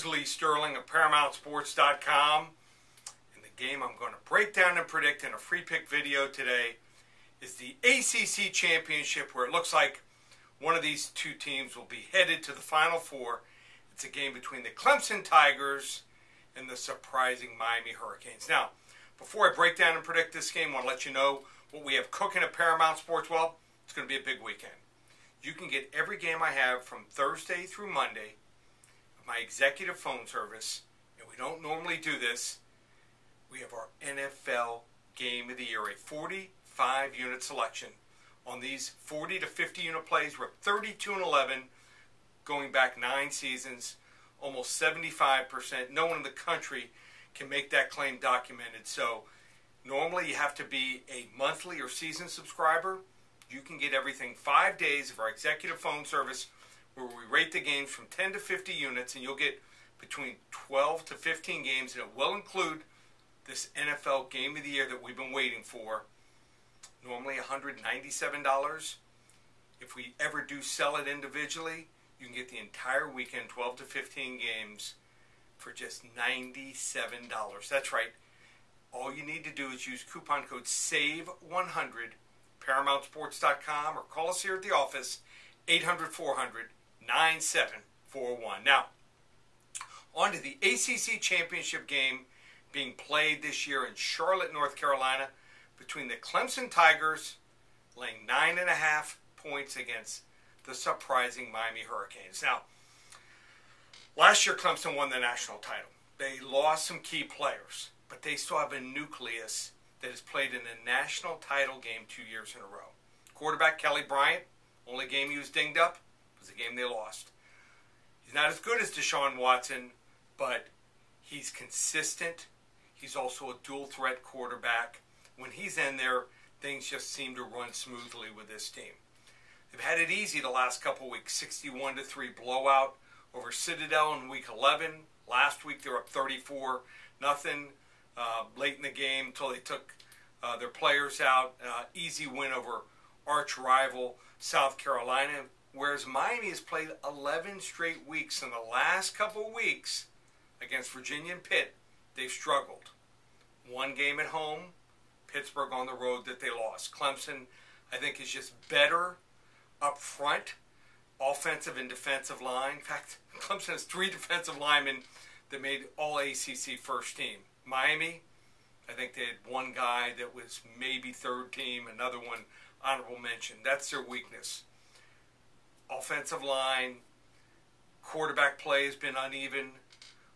Lee Sterling of ParamountSports.com, and the game I'm going to break down and predict in a free pick video today is the ACC Championship, where it looks like one of these two teams will be headed to the Final Four. It's a game between the Clemson Tigers and the surprising Miami Hurricanes. Now, before I break down and predict this game, I want to let you know what we have cooking at Paramount Sports. Well, it's going to be a big weekend. You can get every game I have from Thursday through Monday of my executive phone service, and we don't normally do this. We have our NFL Game of the Year, a 45-unit selection. On these 40 to 50-unit plays, we're 32-11, going back 9 seasons, almost 75%. No one in the country can make that claim documented. So normally you have to be a monthly or season subscriber. You can get everything 5 days of our executive phone service, where we rate the games from 10 to 50 units, and you'll get between 12 to 15 games, and it will include this NFL Game of the Year that we've been waiting for. Normally $197. If we ever do sell it individually, you can get the entire weekend, 12 to 15 games, for just $97. That's right. All you need to do is use coupon code SAVE100, ParamountSports.com, or call us here at the office, 800-400-9741. Now, on to the ACC Championship game being played this year in Charlotte, North Carolina, between the Clemson Tigers, laying 9.5 points against the surprising Miami Hurricanes. Now, last year Clemson won the national title. They lost some key players, but they still have a nucleus that has played in a national title game 2 years in a row. Quarterback Kelly Bryant, only game he was dinged up was the game they lost. He's not as good as Deshaun Watson, but he's consistent. He's also a dual-threat quarterback. When he's in there, things just seem to run smoothly with this team. They've had it easy the last couple weeks, 61-3 blowout over Citadel in Week 11. Last week they were up 34-0 late in the game until they took their players out. Easy win over arch rival South Carolina, whereas Miami has played 11 straight weeks. In the last couple weeks against Virginia and Pitt, they've struggled. One game at home, Pittsburgh on the road that they lost. Clemson, I think, is just better up front, offensive and defensive line. In fact, Clemson has 3 defensive linemen that made all ACC first team. Miami, I think they had one guy that was maybe third team, another one honorable mention. That's their weakness. Offensive line, quarterback play has been uneven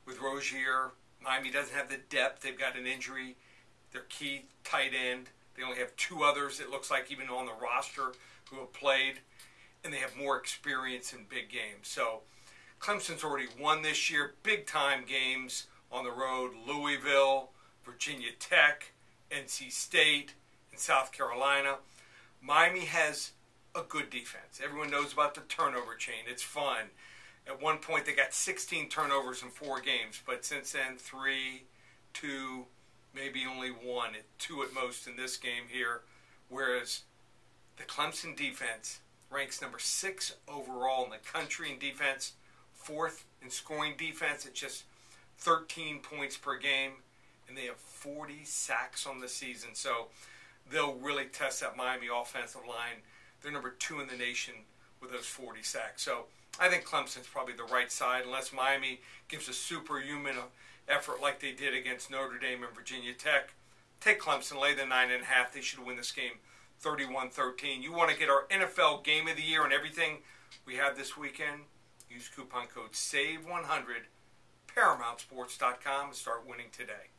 with Rozier. Miami doesn't have the depth. They've got an injury. Their key tight end, they only have 2 others, it looks like, even on the roster who have played, and they have more experience in big games. So Clemson's already won this year, big-time games on the road: Louisville, Virginia Tech, NC State, and South Carolina. Miami has a good defense. Everyone knows about the turnover chain. It's fun. At one point, they got 16 turnovers in 4 games, but since then, 3, 2, maybe only 1, 2 at most in this game here, whereas the Clemson defense ranks number 6 overall in the country in defense, 4th in scoring defense at just 13 points per game, and they have 40 sacks on the season. So they'll really test that Miami offensive line. They're number 2 in the nation with those 40 sacks. So I think Clemson's probably the right side, unless Miami gives a superhuman effort like they did against Notre Dame and Virginia Tech. Take Clemson, lay the 9.5. They should win this game 31-13. You want to get our NFL Game of the Year and everything we have this weekend? Use coupon code SAVE100, ParamountSports.com, and start winning today.